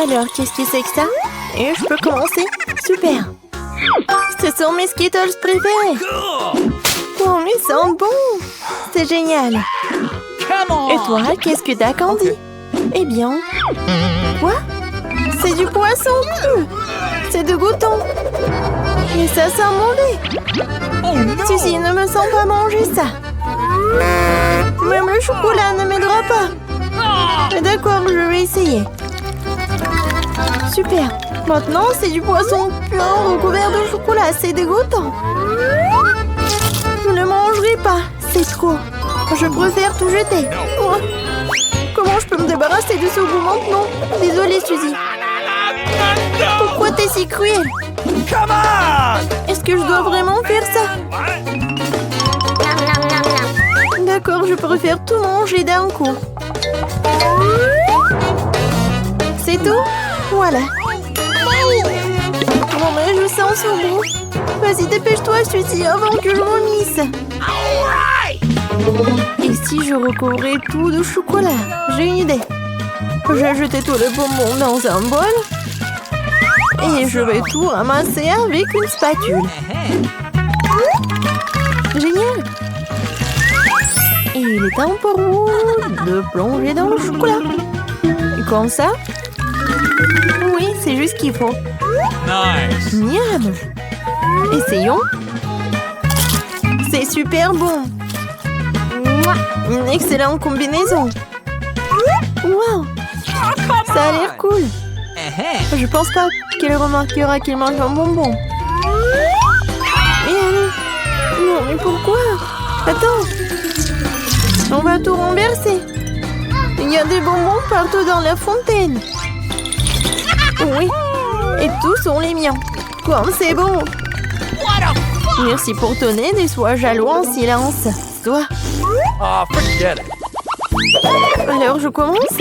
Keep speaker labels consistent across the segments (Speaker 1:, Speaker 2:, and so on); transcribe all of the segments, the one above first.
Speaker 1: Alors, qu'est-ce que c'est que ça? Et je peux commencer? Super! Ce sont mes Skittles préférés! Oh, ils sentent bon! C'est génial! Et toi, qu'est-ce que t'as, Candy? Eh bien... Quoi? C'est du poisson cru! C'est de goûton! Et ça sent mauvais! Suzy, ne me sens pas manger ça! Même le chocolat ne m'aidera pas! D'accord, je vais essayer. Super! Maintenant, c'est du poisson pur recouvert de chocolat. C'est dégoûtant. Je ne mangerai pas. C'est trop. Je préfère tout jeter. Oh. Comment je peux me débarrasser de ce goût maintenant? Désolée, Suzy. Pourquoi t'es si cruelle? Est-ce que je dois vraiment faire ça? D'accord, je préfère tout manger d'un coup. C'est tout? Voilà. Oh, mais je sens ce goût. Vas-y, dépêche-toi, Suzy, avant que je vomisse. Et si je recouvrais tout de chocolat? J'ai une idée. J'ai jeté tout le bonbon dans un bol. Et je vais tout ramasser avec une spatule. Génial! Et il est temps pour vous de plonger dans le chocolat. Comme ça? Oui, c'est juste ce qu'il faut.
Speaker 2: Nice.
Speaker 1: Miam! Essayons. C'est super bon. Une excellente combinaison. Wow! Ça a l'air cool. Je pense pas qu'elle remarquera qu'il manque un bonbon. Et allez. Non, mais pourquoi? Attends. On va tout renverser. Il y a des bonbons partout dans la fontaine. Oui. Et tous sont les miens. Comme c'est bon. Merci pour ton aide et sois jaloux en silence. Toi.
Speaker 2: Ah, forget it.
Speaker 1: Alors je commence?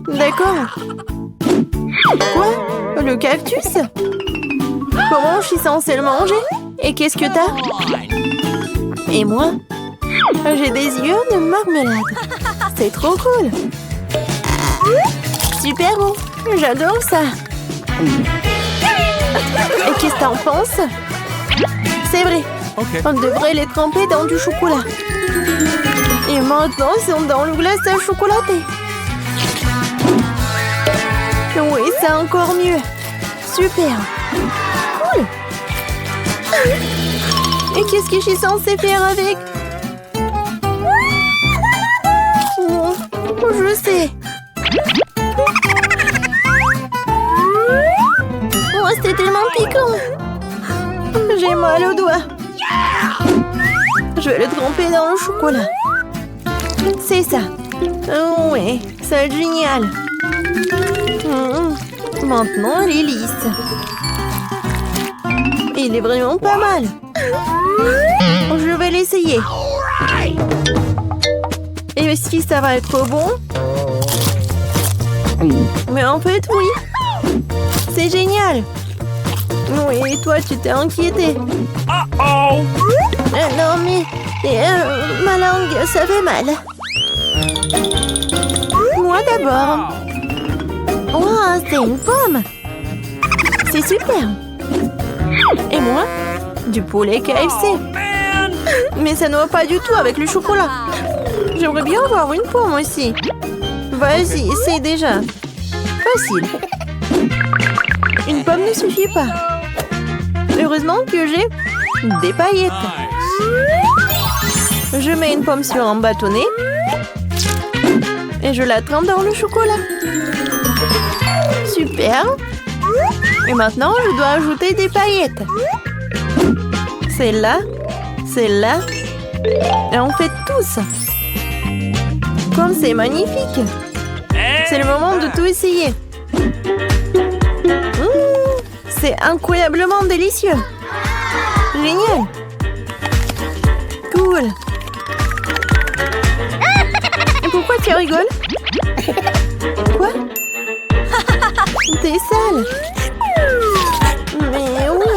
Speaker 1: D'accord. Quoi? Le cactus? Comment je suis censée le manger? Et qu'est-ce que t'as? Et moi? J'ai des yeux de marmelade. C'est trop cool. Super bon. J'adore ça. Et qu'est-ce que t'en penses? C'est vrai.
Speaker 2: Okay.
Speaker 1: On devrait les tremper dans du chocolat. Et maintenant, ils sont dans le glaçage chocolaté. Oui, c'est encore mieux. Super. Cool. Et qu'est-ce que je suis censée faire avec? Oh, je sais. Oh, c'était tellement piquant. J'ai mal au doigt. Je vais le tremper dans le chocolat. C'est ça. Oh, oui, c'est génial. Maintenant, elle est lisse. Il est vraiment pas mal. Je vais l'essayer. Et si ça va être bon? Mais en fait, oui. C'est génial. Oui, et toi, tu t'es inquiété. Non, mais ma langue, ça fait mal. Moi d'abord. Wow, c'est une pomme. C'est super. Et moi, du poulet KFC. Mais ça ne va pas du tout avec le chocolat. J'aimerais bien avoir une pomme aussi. Vas-y, essaye déjà. Facile. Une pomme ne suffit pas. Heureusement que j'ai des paillettes. Je mets une pomme sur un bâtonnet. Et je la trempe dans le chocolat. Super. Et maintenant, je dois ajouter des paillettes. Celle-là. Celle-là. Et on fait tous. Comme c'est magnifique. C'est le moment de tout essayer. C'est incroyablement délicieux. Génial. Cool. Et pourquoi tu rigoles? Quoi? T'es sale. Mais oui.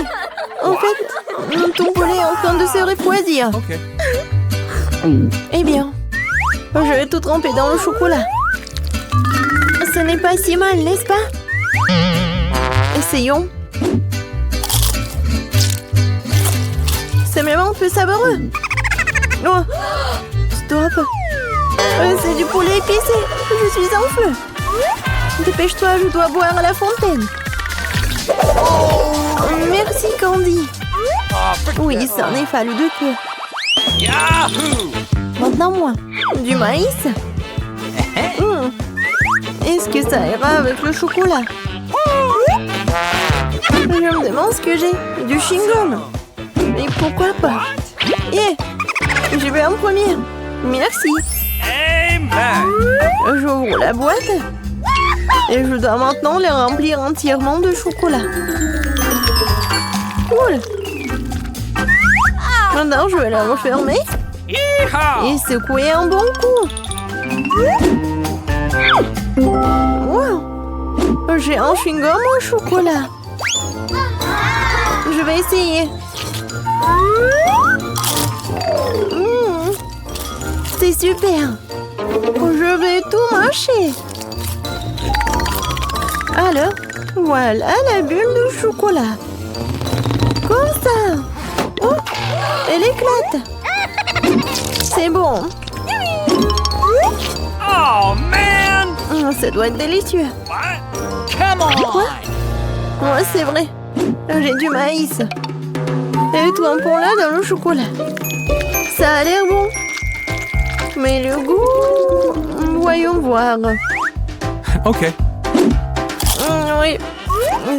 Speaker 1: En fait, ton poulet est en train de se refroidir.
Speaker 2: Okay.
Speaker 1: Eh bien, je vais tout tremper dans le chocolat. Ce n'est pas si mal, n'est-ce pas? Essayons. C'est même un peu savoureux. Oh. Stop. C'est du poulet épicé. Je suis en feu. Dépêche-toi, je dois boire à la fontaine. Merci, Candy. Oui, ça en est fallu de peu.
Speaker 2: Yahoo!
Speaker 1: Maintenant, moi. Du maïs. Est-ce que ça ira avec le chocolat? Je me demande ce que j'ai. Du chewing-gum. Et pourquoi pas? Yeah. Je vais en premier. Merci.
Speaker 2: Amen!
Speaker 1: J'ouvre la boîte. Et je dois maintenant les remplir entièrement de chocolat. Cool. Maintenant, je vais la refermer. Et secouer un bon coup. Wow. J'ai un chewing-gum au chocolat. Je vais essayer. C'est super. Je vais tout mâcher. Alors, voilà la bulle de chocolat. Comme ça. Oh, elle éclate. C'est bon.
Speaker 2: Oh, man!
Speaker 1: Ça doit être délicieux.
Speaker 2: What? Come on!
Speaker 1: Quoi? Ouais, c'est vrai. J'ai du maïs. Et tout un pont là dans le chocolat. Ça a l'air bon. Mais le goût... Voyons voir.
Speaker 2: OK.
Speaker 1: Oui.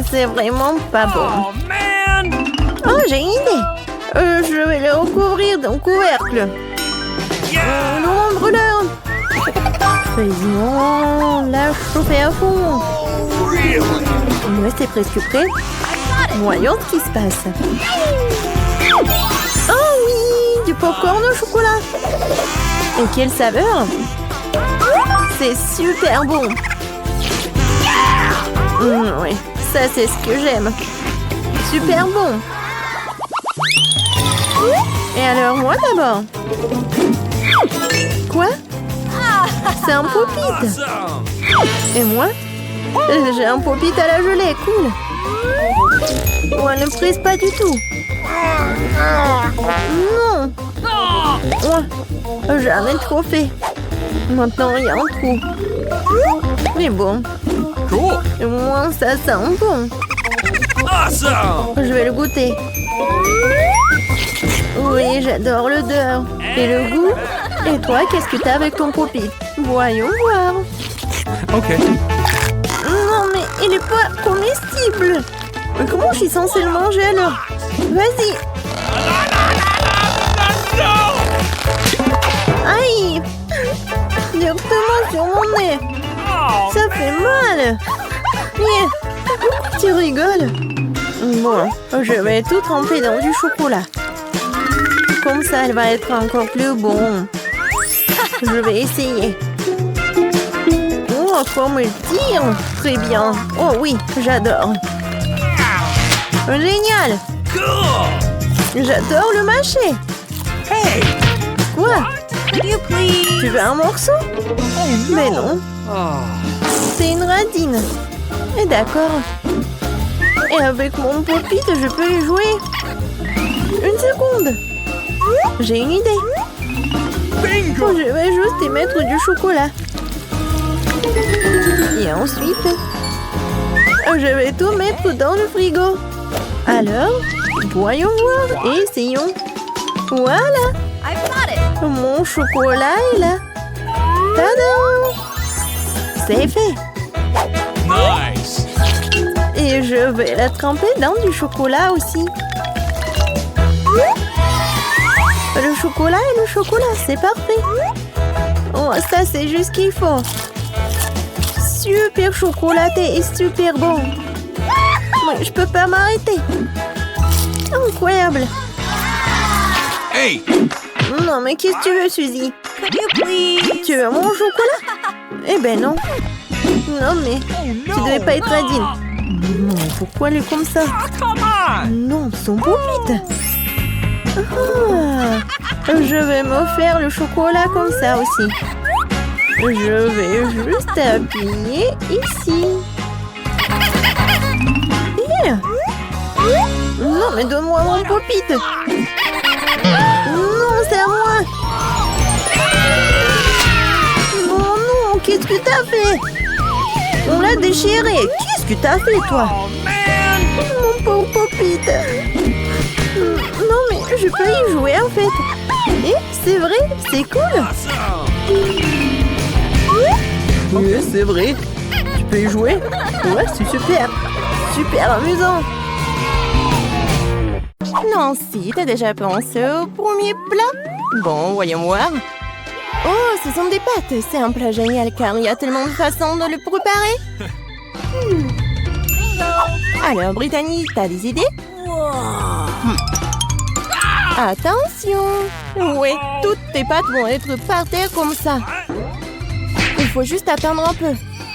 Speaker 1: C'est vraiment pas bon.
Speaker 2: Oh, man!
Speaker 1: Oh, j'ai une idée. Je vais le recouvrir d'un couvercle. Non, brûleur. Faisons la chauffer à fond. Ouais, c'est presque prêt. Voyons ce qui se passe. Oh oui, du popcorn au chocolat. Et quelle saveur! C'est super bon. Oui, ça c'est ce que j'aime. Super bon. Et alors moi d'abord. Quoi? C'est un pop-it.
Speaker 2: Awesome!
Speaker 1: Et moi? J'ai un pop-it à la gelée, cool. Ouais, ne presse pas du tout. Non. Ouais, j'en ai trop fait. Maintenant, il y a un trou. Mais bon,
Speaker 2: Cool!
Speaker 1: au moins ça sent bon.
Speaker 2: Awesome!
Speaker 1: Je vais le goûter. Oui, j'adore l'odeur. Et le goût? Et toi, qu'est-ce que t'as avec ton pop-it? Voyons voir.
Speaker 2: OK.
Speaker 1: Non, mais il est pas comestible. Mais comment je suis censée le manger alors? Vas-y. Aïe! Directement sur mon nez.
Speaker 2: Oh,
Speaker 1: Ça fait mal. Yeah. Pourquoi tu rigoles? Bon, je vais tout tremper dans du chocolat. Comme ça, elle va être encore plus bon. Je vais essayer. Oh, comme elle tire! Très bien. Oh oui, j'adore. Génial!
Speaker 2: cool!
Speaker 1: J'adore le mâcher.
Speaker 2: Hey!
Speaker 1: Quoi?
Speaker 2: Could you please?
Speaker 1: Tu veux un morceau? Mais non,
Speaker 2: Oh.
Speaker 1: c'est une radine. Et d'accord. Et avec mon pop-it, je peux y jouer. Une seconde. J'ai une idée.
Speaker 2: Bingo!
Speaker 1: Je vais juste y mettre du chocolat. Et ensuite, je vais tout mettre dans le frigo. Alors, voyons voir et essayons. Voilà,
Speaker 3: I've got it.
Speaker 1: mon chocolat est là. Tadam! C'est fait.
Speaker 2: Nice!
Speaker 1: Et je vais la tremper dans du chocolat aussi. Le chocolat et le chocolat, c'est parfait. Oh, ça c'est juste ce qu'il faut. Super chocolaté et super bon. Oui, je peux pas m'arrêter. Incroyable.
Speaker 2: Hey!
Speaker 1: Non, mais qu'est-ce que tu veux, Suzy?
Speaker 3: Could you please?
Speaker 1: Tu veux mon chocolat? Eh ben non. Non, mais tu devais pas être radine. Non, pourquoi elle est comme ça?
Speaker 2: Come on!
Speaker 1: Non, son pop-it. Je vais me faire le chocolat comme ça aussi. Je vais juste appuyer ici. Non, mais donne-moi mon pop-it. Non, c'est à moi. Oh non, qu'est-ce que t'as fait? On l'a déchiré. Qu'est-ce que t'as fait, toi? Mon pauvre pop-it. Non, mais je peux y jouer, en fait. Et c'est vrai, c'est cool. Oui, c'est vrai. Tu peux y jouer? Ouais, c'est super. Super amusant. Nancy, t'as déjà pensé au premier plat? Bon, voyons voir. Oh, ce sont des pâtes. C'est un plat génial car il y a tellement de façons de le préparer. Alors, Brittany, t'as des idées? Attention! Ouais, toutes tes pâtes vont être par terre comme ça. Il faut juste attendre un peu.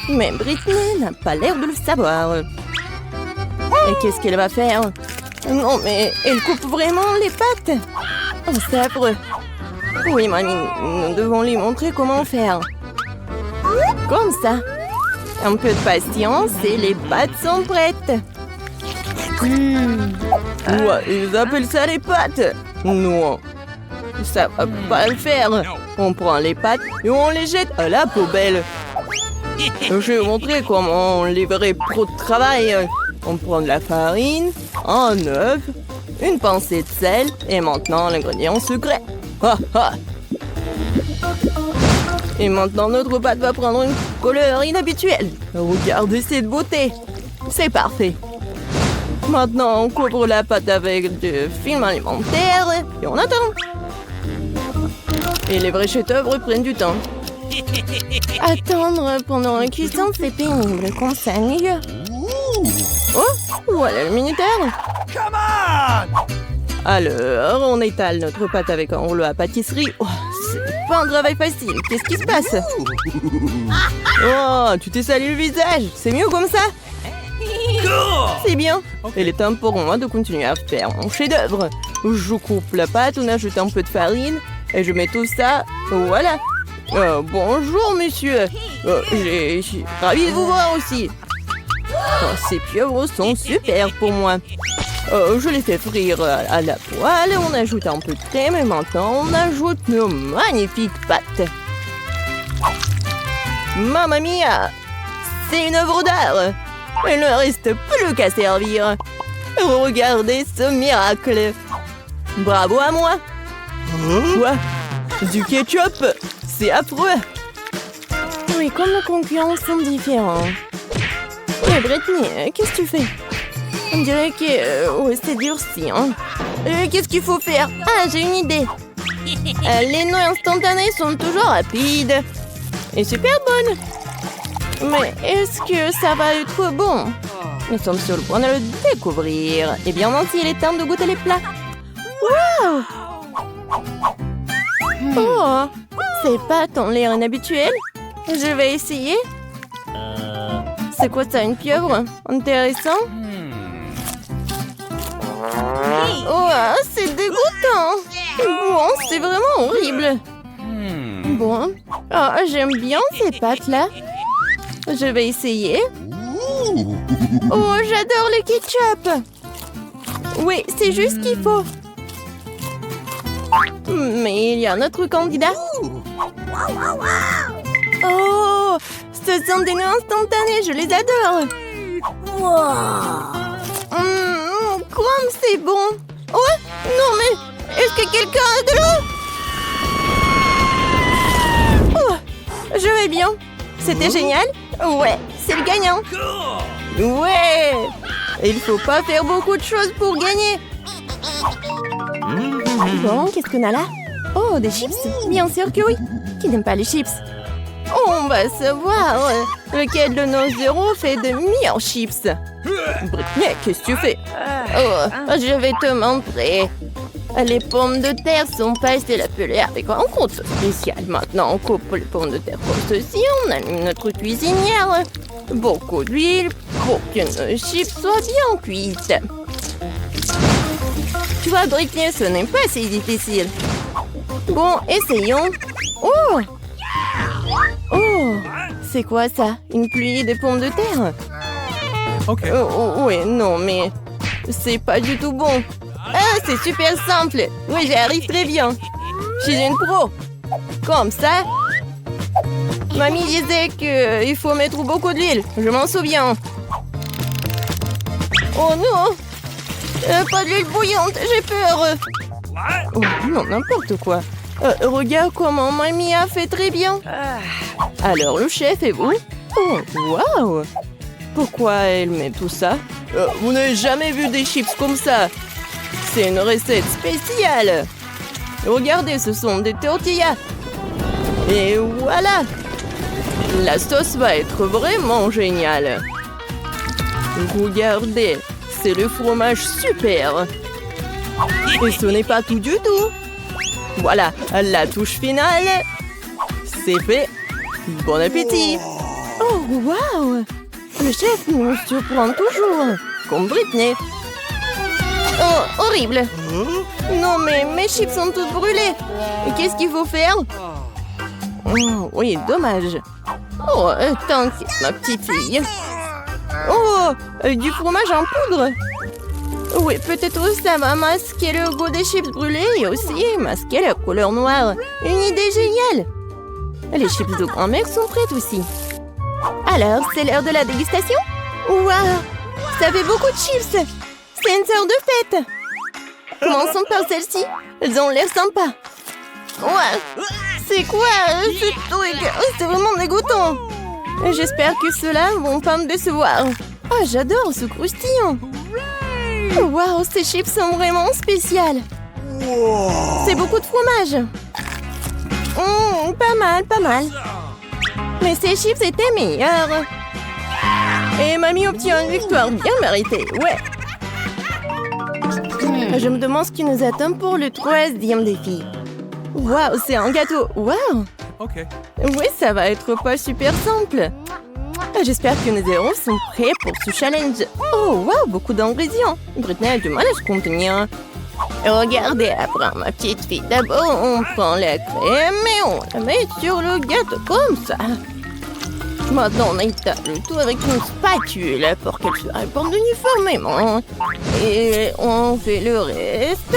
Speaker 1: Mais Brittany n'a pas l'air de le savoir. Et qu'est-ce qu'elle va faire? Non, mais elle coupe vraiment les pâtes. Oh, c'est affreux. Oui, mamie, nous devons lui montrer comment faire. Comme ça. Un peu de patience et les pâtes sont prêtes. Ouais, ils appellent ça les pâtes. Non, ça va pas le faire. On prend les pâtes et on les jette à la poubelle. Je vais vous montrer comment on livrait pro de travail. On prend de la farine, un œuf, une pincée de sel et maintenant l'ingrédient secret. Ha, ha. Et maintenant notre pâte va prendre une couleur inhabituelle. Regardez cette beauté. C'est parfait. Maintenant, on couvre la pâte avec du film alimentaire et on attend. Et les vrais chefs-d'œuvre prennent du temps. Attendre pendant la cuisson, c'est pénible. Comme ça, mieux. Oh, voilà le minuteur. Alors, on étale notre pâte avec un rouleau à pâtisserie. Oh, c'est pas un travail facile. Qu'est-ce qui se passe? Oh, tu t'es sali le visage. C'est mieux comme ça? C'est bien. Il est temps pour moi de continuer à faire mon chef-d'œuvre. Je coupe la pâte, on ajoute un peu de farine et je mets tout ça. Voilà. Bonjour, monsieur. Je suis ravie de vous voir aussi. Oh, ces pieuvres sont super pour moi. Je les fais frire à la poêle. On ajoute un peu de crème et maintenant on ajoute nos magnifiques pâtes. Mamma mia! C'est une œuvre d'art. Il ne reste plus qu'à servir. Regardez ce miracle. Bravo à moi. Quoi? Du ketchup? C'est affreux. Oui, comme nos concurrents sont différents. Mais Brittany, qu'est-ce que tu fais? On dirait que ouais, c'est durci. Hein? Qu'est-ce qu'il faut faire? Ah, j'ai une idée. Les noix instantanées sont toujours rapides et super bonnes. Mais est-ce que ça va être bon? Nous sommes sur le point de le découvrir. Eh bien, Nancy, il est temps de goûter les plats. Waouh! Oh, ces pâtes ont l'air inhabituelles. Je vais essayer. C'est quoi ça, une pieuvre? Intéressant. Oh, c'est dégoûtant. Bon, c'est vraiment horrible. Bon, j'aime bien ces pâtes-là. Je vais essayer. Oh, j'adore le ketchup. Oui, c'est juste ce qu'il faut. Mais il y a un autre candidat. Oh, ce sont des noix instantanées, je les adore. Comme c'est bon. Oh, non mais, est-ce que quelqu'un a de l'eau? Oh, je vais bien. C'était génial. Ouais, c'est le gagnant. Ouais. Il faut pas faire beaucoup de choses pour gagner. Bon, qu'est-ce qu'on a là? Oh, des chips? Bien sûr que oui. Qui n'aime pas les chips? On va savoir lequel de nos héros fait de meilleurs chips. Brittany, qu'est-ce que tu fais? Oh, je vais te montrer. Les pommes de terre sont passées la pelée avec un compte spécial. Maintenant, on coupe les pommes de terre comme ceci. On allume notre cuisinière. Beaucoup d'huile pour que nos chips soient bien cuites. Tu vois, Brittany, ce n'est pas si difficile. Bon, essayons. Oh! Oh! C'est quoi ça? Une pluie de pommes de terre?
Speaker 2: Ok.
Speaker 1: Oui, non, mais... C'est pas du tout bon. Ah, c'est super simple. Oui, j'y arrive très bien. Je suis une pro. Comme ça. Mamie disait qu'il faut mettre beaucoup d'huile. Je m'en souviens. Oh non! Pas de l'huile bouillante, j'ai peur. Oh non, n'importe quoi. Regarde comment mamie a fait très bien. Alors le chef et vous? Oh, waouh! Pourquoi elle met tout ça? Vous n'avez jamais vu des chips comme ça. C'est une recette spéciale. Regardez, ce sont des tortillas. Et voilà! La sauce va être vraiment géniale. Regardez, c'est le fromage super. Et ce n'est pas tout du tout. Voilà, la touche finale. C'est fait. Bon appétit. Oh, waouh! Le chef nous surprend toujours. Comme Britney. Oh, horrible. Non, mais mes chips sont toutes brûlées. Et qu'est-ce qu'il faut faire? Oh, oui, dommage. Oh, t'inquiète, ma petite fille. Oh, du fromage en poudre. Oui, peut-être ça va masquer le goût des chips brûlés et aussi masquer la couleur noire. Une idée géniale. Les chips de grand-mère sont prêtes aussi. Alors, c'est l'heure de la dégustation? Waouh, ça fait beaucoup de chips. C'est une sorte de fête. Commençons par celle-ci. Elles ont l'air sympas. Ouais, c'est quoi ce truc? C'est vraiment dégoûtant. J'espère que ceux-là vont pas me décevoir. Oh, j'adore ce croustillant. Waouh, ces chips sont vraiment spéciales. C'est beaucoup de fromage. Pas mal, pas mal. Mais ces chips étaient meilleurs. Et mamie obtient une victoire bien méritée, ouais. Je me demande ce qui nous attend pour le 3e défi. Waouh, c'est un gâteau. Waouh.
Speaker 2: Ok.
Speaker 1: Oui, ça va être pas super simple. J'espère que nos héros sont prêts pour ce challenge. Oh, waouh, beaucoup d'ingrédients. Britney a du mal à se contenir. Regardez, après ma petite fille. D'abord, on prend la crème et on la met sur le gâteau comme ça. Maintenant, on étale le tout avec une spatule pour qu'elle se répande uniformément. Et on fait le reste.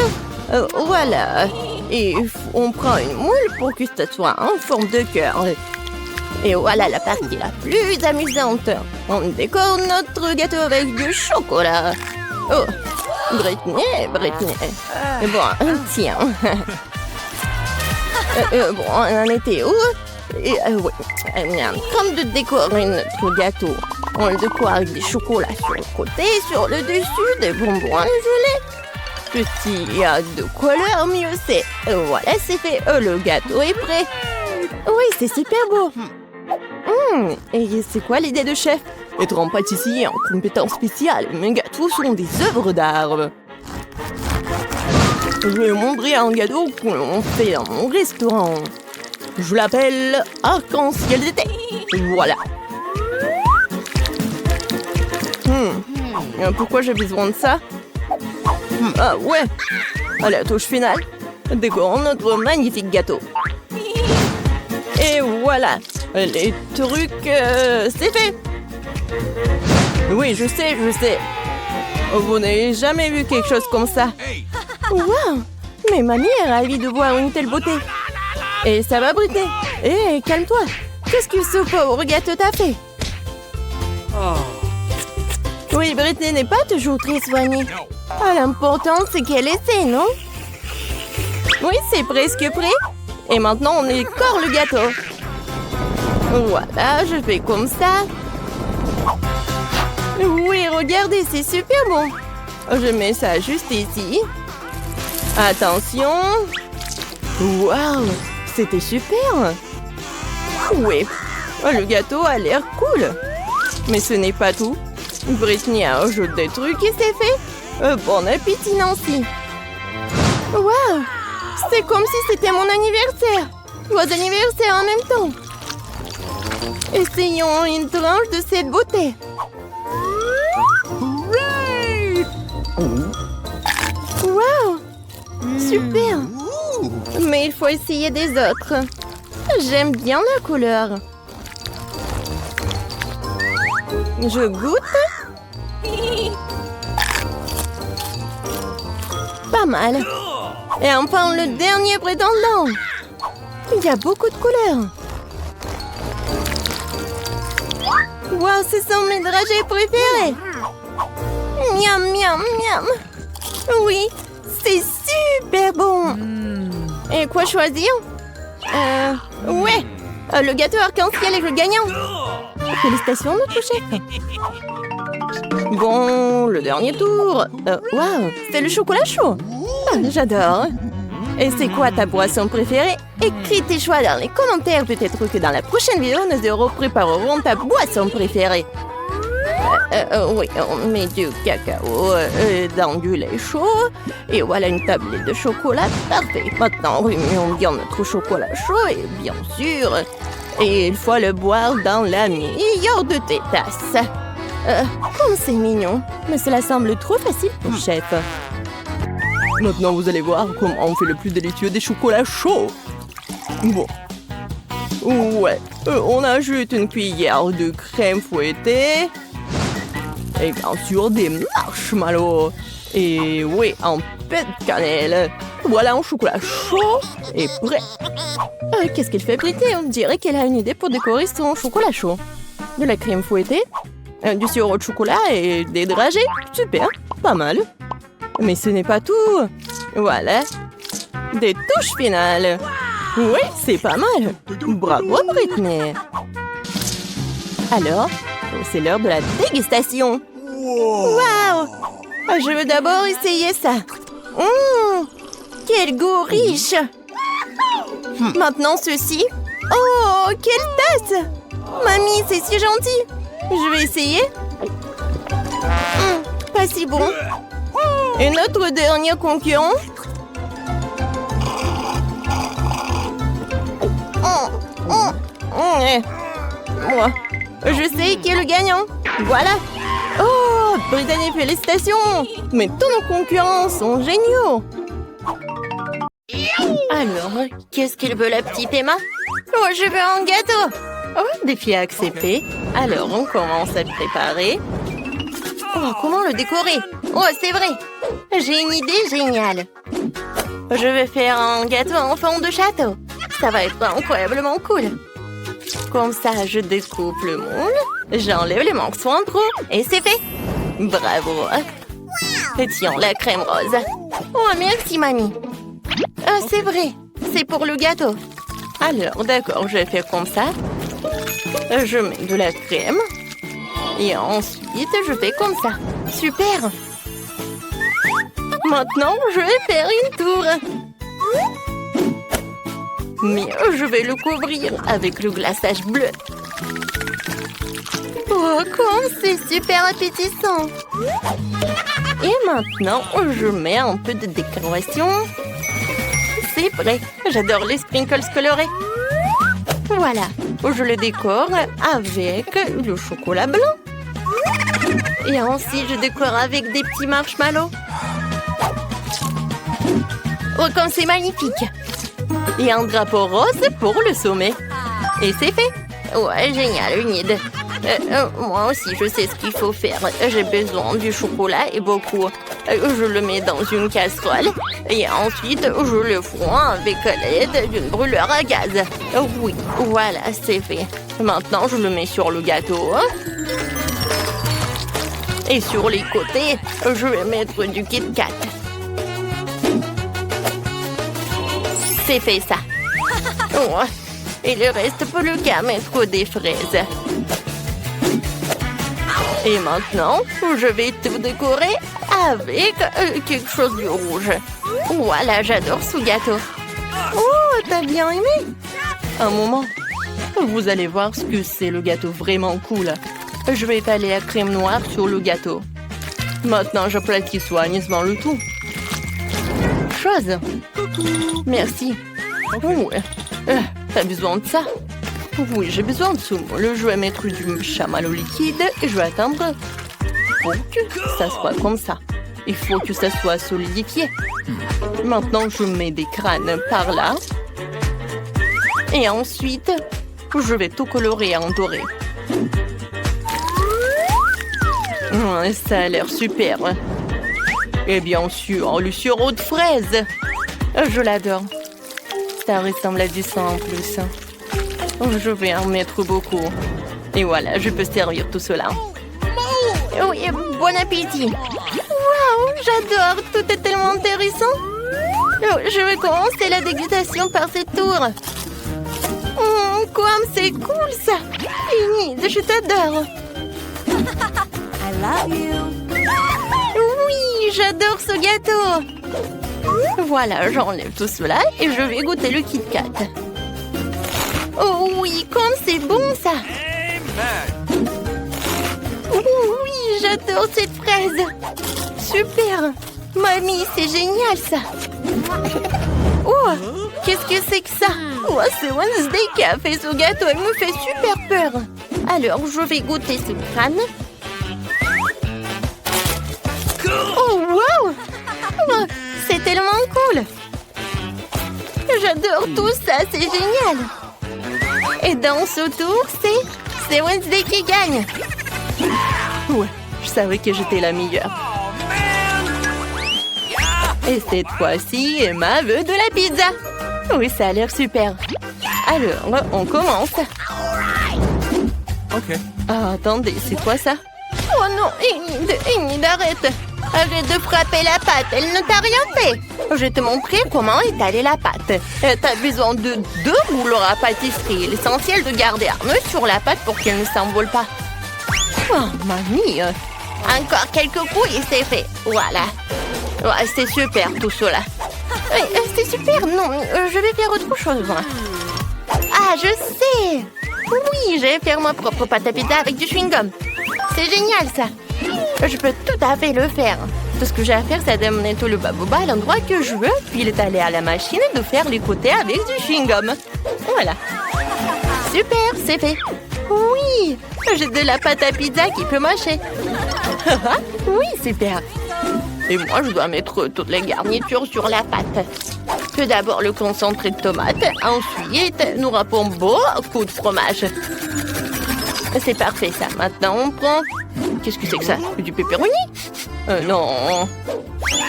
Speaker 1: Voilà. Et on prend une moule pour que ça soit en forme de cœur. Et voilà la partie la plus amusante. On décore notre gâteau avec du chocolat. Oh, Britney. Bon, tiens. Bon, on en était où? Oui, en train de décorer notre gâteau. On le décore avec des chocolats sur le côté, sur le dessus, des bonbons gelés. Petit de couleur, mieux c'est. Voilà, c'est fait. Le gâteau est prêt. Oui, c'est super beau. Et c'est quoi l'idée de chef? Être un pâtissier en compétence spéciale. Mes gâteaux sont des œuvres d'art. Je vais montrer un gâteau qu'on fait dans mon restaurant. Je l'appelle arc-en-ciel d'été. Voilà. Pourquoi j'ai besoin de ça? Ah ouais. À la touche finale, décorons notre magnifique gâteau. Et voilà. Les trucs, c'est fait. Oui, je sais. Vous n'avez jamais vu quelque chose comme ça. Waouh. Mais mamie est ravie de voir une telle beauté. Et ça va, Britney? Hé, calme-toi. Qu'est-ce que ce pauvre gâteau t'a fait? Oui, Britney n'est pas toujours très soignée. L'important, c'est qu'elle essaie, non? Oui, c'est presque prêt. Et maintenant, on écore le gâteau. Voilà, je fais comme ça. Oui, regardez, c'est super bon. Je mets ça juste ici. Attention. Waouh, c'était super. Oui, le gâteau a l'air cool. Mais ce n'est pas tout. Britney a ajouté des trucs et c'est fait. Bon appétit, Nancy. Waouh, c'est comme si c'était mon anniversaire. Vos anniversaires en même temps. Essayons une tranche de cette beauté. Waouh, super. Mais il faut essayer des autres. J'aime bien la couleur. Je goûte. Pas mal. Et enfin, le dernier prétendant. Il y a beaucoup de couleurs. Wow, ce sont mes dragées préférées. Miam, miam, miam. Oui, c'est super bon. Et quoi choisir? Ouais, le gâteau arc-en-ciel est le gagnant. Félicitations, notre chef. Bon, le dernier tour. Waouh, c'est le chocolat chaud. Ah, j'adore. Et c'est quoi ta boisson préférée? Écris tes choix dans les commentaires. Peut-être que dans la prochaine vidéo, nous préparerons ta boisson préférée. Oui, on met du cacao dans du lait chaud. Et voilà une tablette de chocolat. Parfait. Maintenant, remuons bien notre chocolat chaud. Et bien sûr, et il faut le boire dans la meilleure de tes tasses. Comme c'est mignon. Mais cela semble trop facile pour chef. Maintenant, vous allez voir comment on fait le plus délicieux des chocolats chauds. Bon. Ouais. On ajoute une cuillère de crème fouettée. Et bien sûr, des marshmallows. Et oui, un peu de cannelle. Voilà un chocolat chaud et prêt. Qu'est-ce qu'elle fait Britney? On dirait qu'elle a une idée pour décorer son chocolat chaud. De la crème fouettée, du sirop de chocolat et des dragées. Super, pas mal. Mais ce n'est pas tout. Voilà. Des touches finales. Oui, c'est pas mal. Bravo, Britney. Alors, c'est l'heure de la dégustation. Waouh! Je veux d'abord essayer ça. Quel goût riche! Maintenant, ceci. Oh, quelle tasse! Mamie, c'est si gentil. Je vais essayer. Pas si bon. Et notre dernier concurrent. Moi, je sais qui est le gagnant. Voilà. Oh, Brittany, félicitations. Mais tous nos concurrents sont géniaux. Alors, qu'est-ce qu'il veut la petite Emma? Oh, je veux un gâteau. Oh, défi accepté. Alors, on commence à le préparer. Oh, comment le décorer? Oh, c'est vrai. J'ai une idée géniale. Je vais faire un gâteau en forme de château. Ça va être incroyablement cool. Comme ça, je découpe le moule, j'enlève les morceaux en trop et c'est fait. Bravo. Et tiens, la crème rose. Oh, merci, mamie. C'est vrai, c'est pour le gâteau. Alors, d'accord, je vais faire comme ça. Je mets de la crème. Et ensuite, je fais comme ça. Super. Maintenant, je vais faire une tour. Mais je vais le couvrir avec le glaçage bleu. Oh, comme c'est super appétissant. Et maintenant, je mets un peu de décoration. C'est prêt. J'adore les sprinkles colorés. Voilà. Je le décore avec le chocolat blanc. Et ensuite, je décore avec des petits marshmallows. Oh, comme c'est magnifique. Et un drapeau rose pour le sommet. Et c'est fait. Ouais, génial, une idée. Moi aussi, je sais ce qu'il faut faire. J'ai besoin du chocolat et beaucoup. Je le mets dans une casserole. Et ensuite, je le fous avec l'aide d'une brûlure à gaz. Oui, voilà, c'est fait. Maintenant, je le mets sur le gâteau. Et sur les côtés, je vais mettre du Kit Kat. C'est fait ça. Oh, et le reste, plus qu'à mettre des fraises. Et maintenant, je vais tout décorer avec quelque chose de rouge. Voilà, j'adore ce gâteau. Oh, t'as bien aimé? Un moment. Vous allez voir ce que c'est le gâteau vraiment cool. Je vais étaler la crème noire sur le gâteau. Maintenant, j'aplatis soigneusement le tout. Chose. Merci. Oh, t'as besoin de ça? Oui, j'ai besoin de ce moule. Je vais mettre du chamallow liquide et je vais attendre pour que ça soit comme ça. Il faut que ça soit solidifié. Maintenant, je mets des crânes par là. Et ensuite, je vais tout colorer en doré. Ça a l'air super. Et bien sûr, le sirop de fraise. Je l'adore. Ça ressemble à du sang en plus. Je vais en mettre beaucoup. Et voilà, je peux servir tout cela. Oui, bon appétit. Waouh, j'adore. Tout est tellement intéressant. Je vais commencer la dégustation par cette tour. Comme c'est cool ça. Enid, je t'adore.
Speaker 3: I love you.
Speaker 1: Oui, j'adore ce gâteau. Voilà, j'enlève tout cela et je vais goûter le Kit Kat. Oh oui, comme c'est bon ça.
Speaker 2: Amen.
Speaker 1: Oui, j'adore cette fraise. Super. Mamie, c'est génial ça. Oh, qu'est-ce que c'est que ça? Oh, c'est Wednesday qui a fait ce gâteau. Elle me fait super peur. Alors, je vais goûter ce crâne. Oh, wow! Oh, c'est tellement cool. J'adore tout ça, c'est génial. Et dans ce tour, c'est Wednesday qui gagne. Ouais, je savais que j'étais la meilleure. Et cette fois-ci, Emma veut de la pizza. Oui, ça a l'air super. Alors, on commence.
Speaker 2: OK.
Speaker 1: Ah, attendez, c'est quoi ça? Oh non, Enid, arrête. Arrête de frapper la pâte, elle ne t'a rien fait. Je vais te montrer comment étaler la pâte. T'as besoin de 2 rouleaux à pâtisserie. L'essentiel de garder un nœud sur la pâte pour qu'elle ne s'envole pas. Oh, mamie. Encore quelques coups et c'est fait. Voilà. Ouais, c'est super tout cela. C'est super, non, je vais faire autre chose. Moi. Ah, je sais. Oui, je vais faire ma propre pâte à pizza avec du chewing-gum. C'est génial ça. Je peux tout à fait le faire. Tout ce que j'ai à faire, c'est d'amener tout le baboba à l'endroit que je veux, puis d'aller à la machine et de faire les côtés avec du chewing-gum. Voilà. Super, c'est fait. Oui, j'ai de la pâte à pizza qui peut mâcher. Oui, super. Et moi, je dois mettre toutes les garnitures sur la pâte. Tout d'abord le concentré de tomate. Ensuite, nous râpons beaucoup de fromage. C'est parfait ça. Maintenant, on prend... Qu'est-ce que c'est que ça? Du pepperoni? Non.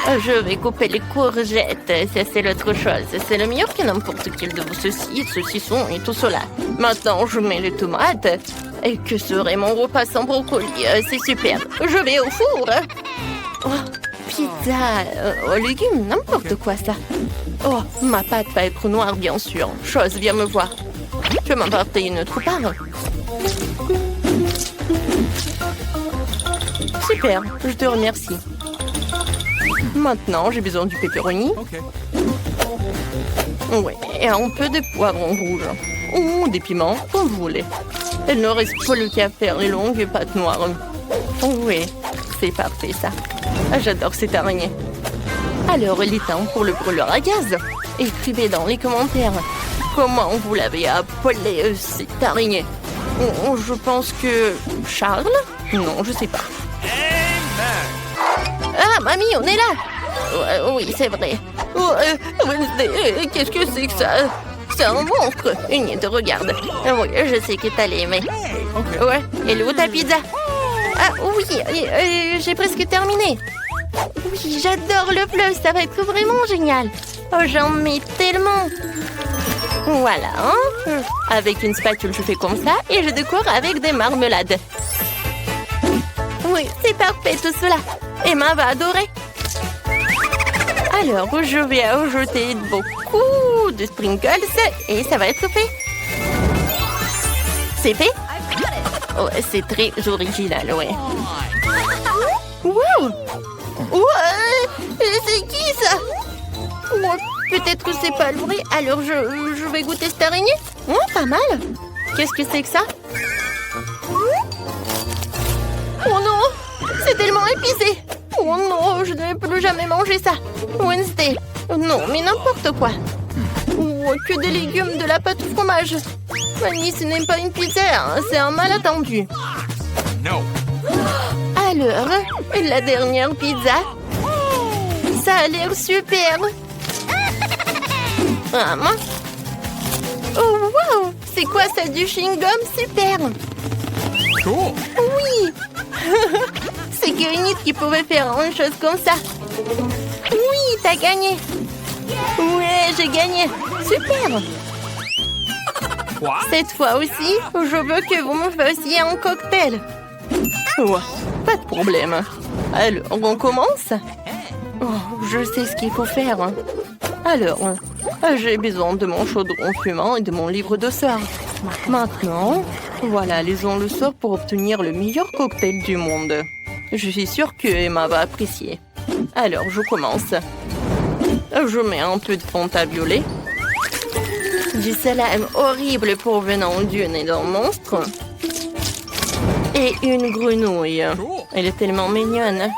Speaker 1: Je vais couper les courgettes. Ça, c'est l'autre chose. C'est le meilleur que n'importe quel de vos saucissons et tout cela. Maintenant, je mets les tomates. Et que serait mon repas sans brocoli? C'est super. Je vais au four. Oh, pizza aux légumes, n'importe quoi ça. Oh, ma pâte va être noire, bien sûr. Chose, viens me voir. Tu peux m'apporter une autre part? Super, je te remercie. Maintenant, j'ai besoin du pepperoni.
Speaker 2: OK.
Speaker 1: Ouais, et un peu de poivron rouge. Ou des piments, comme vous voulez. Il ne reste plus qu'à faire les longues pâtes noires. Oui, c'est parfait ça. J'adore cette araignée. Alors, il est temps pour le brûleur à gaz. Écrivez dans les commentaires comment vous l'avez appelé cette araignée. Je pense que... Charles? Non, je sais pas. Ah, mamie, on est là. Oui, c'est vrai. Wednesday, qu'est-ce que c'est que ça? C'est un monstre. Enid, regarde. Oui, je sais que t'as l'aimer.
Speaker 2: OK.
Speaker 1: Ouais, et où ta pizza? Ah oui, j'ai presque terminé. Oui, j'adore le bleu, ça va être vraiment génial. Oh, j'en mets tellement. Voilà, hein? Avec une spatule, je fais comme ça et je décore avec des marmelades. Oui, c'est parfait tout cela. Emma va adorer. Alors, je vais ajouter beaucoup de sprinkles et ça va être fait. C'est fait? Oh, c'est très original, ouais. Wow! C'est qui ça? Oh, peut-être que c'est pas le vrai. Alors je vais goûter cette araignée. Oh, pas mal. Qu'est-ce que c'est que ça? Oh non! C'est tellement épicé. Oh non, je ne vais plus jamais manger ça. Wednesday. Non, mais n'importe quoi. Oh, que des légumes, de la pâte au fromage. Mamie, ce n'est pas une pizza, hein, c'est un malentendu.
Speaker 2: No.
Speaker 1: Alors, la dernière pizza. Ça a l'air super. Ah, mince. Oh, wow! C'est quoi ça, du chewing-gum? Super!
Speaker 2: Cool.
Speaker 1: Oui! C'est Enid qui pouvait faire une chose comme ça. Oui, t'as gagné. Ouais, j'ai gagné. Super.
Speaker 2: Quoi?
Speaker 1: Cette fois aussi, je veux que vous me fassiez un cocktail. Ouais, pas de problème. Alors, on commence? Oh, je sais ce qu'il faut faire. Alors, j'ai besoin de mon chaudron fumant et de mon livre de sort. Maintenant, voilà, lisons le sort pour obtenir le meilleur cocktail du monde. Je suis sûre que Emma va apprécier. Alors, je commence. Je mets un peu de Fanta violet. Du salame horrible provenant du nez d'un monstre. Et une grenouille. Elle est tellement mignonne.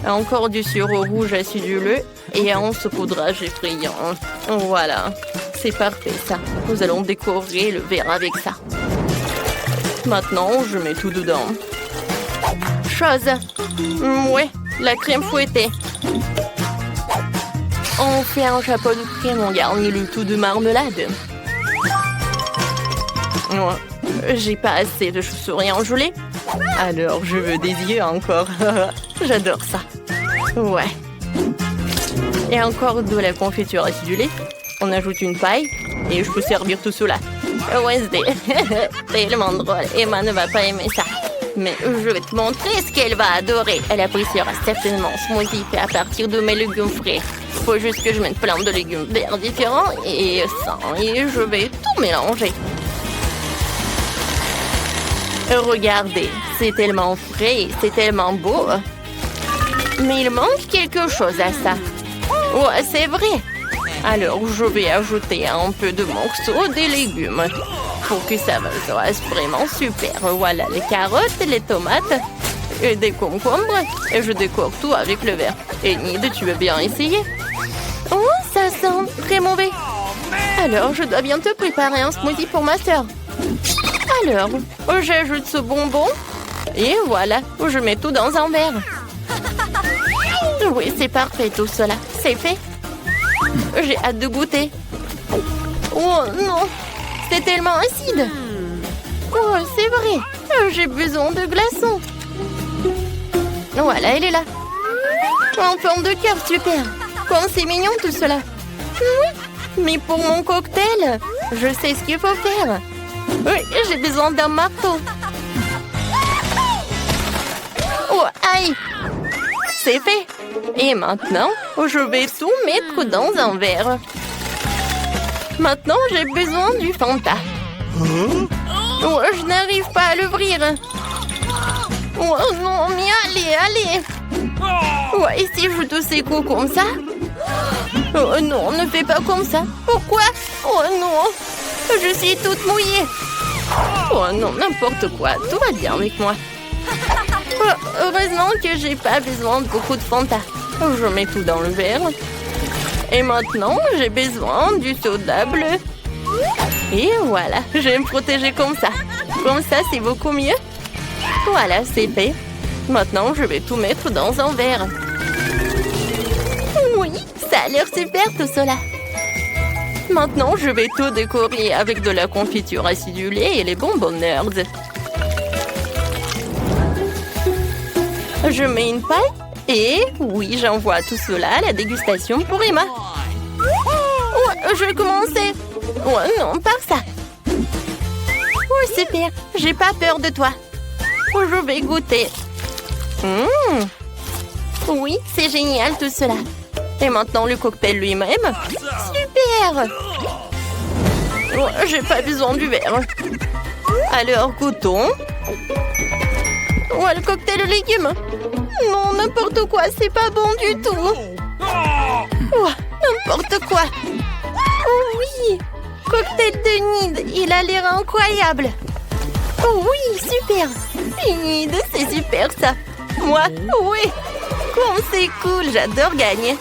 Speaker 1: Encore du sirop rouge aciduleux et un saupoudrage effrayant. Voilà, c'est parfait ça. Nous allons décorer le verre avec ça. Maintenant, je mets tout dedans. Chose. Ouais, la crème fouettée. On fait un chapeau de crème, on garnit le tout de marmelade. Ouais, j'ai pas assez de chauves-souris en gelée. Alors, je veux des yeux encore. J'adore ça. Ouais. Et encore de la confiture acidulée. On ajoute une paille et je peux servir tout cela. Ouais, c'est tellement drôle. Emma ne va pas aimer ça. Mais je vais te montrer ce qu'elle va adorer. Elle appréciera certainement ce smoothie fait à partir de mes légumes frais. Faut juste que je mette plein de légumes verts différents et ça. Et je vais tout mélanger. Regardez, c'est tellement frais et c'est tellement beau. Mais il manque quelque chose à ça. Ouais, c'est vrai. Alors, je vais ajouter un peu de morceaux des légumes pour que ça fasse vraiment super. Voilà, les carottes, les tomates et des concombres. Et je décore tout avec le verre. Et Nid, tu veux bien essayer? Oh, ça sent très mauvais. Alors, je dois bientôt préparer un smoothie pour ma sœur. Alors, j'ajoute ce bonbon. Et voilà, je mets tout dans un verre. Oui, c'est parfait tout cela. C'est fait. J'ai hâte de goûter. Oh non, c'est tellement acide. Oh, c'est vrai. J'ai besoin de glaçons. Voilà, elle est là. En forme de cœur, super. Comme c'est mignon tout cela. Oui, mais pour mon cocktail, je sais ce qu'il faut faire. Oui, j'ai besoin d'un marteau. Oh, aïe. C'est fait. Et maintenant, je vais tout mettre dans un verre. Maintenant, j'ai besoin du Fanta. Oh, je n'arrive pas à l'ouvrir. Oh non, mais allez. Ouais, et si je te secoue comme ça? Oh non, ne fais pas comme ça. Pourquoi? Oh non, je suis toute mouillée. Oh non, n'importe quoi. Tout va bien avec moi. Oh, heureusement que j'ai pas besoin de beaucoup de Fanta. Je mets tout dans le verre. Et maintenant, j'ai besoin du soda bleu. Et voilà, je vais me protéger comme ça. Comme ça, c'est beaucoup mieux. Voilà, c'est fait. Maintenant, je vais tout mettre dans un verre. Oui, ça a l'air super tout cela. Maintenant, je vais tout décorer avec de la confiture acidulée et les bonbons nerds. Je mets une paille et oui, j'envoie tout cela à la dégustation pour Emma. Oh, je vais commencer. Oh non, pas ça. Oh, super. J'ai pas peur de toi. Oh, je vais goûter. Oui, c'est génial tout cela. Et maintenant, le cocktail lui-même. Super. Oh, j'ai pas besoin du verre. Alors, goûtons. Oh, le cocktail de légumes. Non, n'importe quoi, c'est pas bon du tout. Oh, n'importe quoi. Oh oui, cocktail de Nid, il a l'air incroyable. Oh oui, super. Nid, c'est super ça. Moi, oui. Comme c'est cool, j'adore gagner.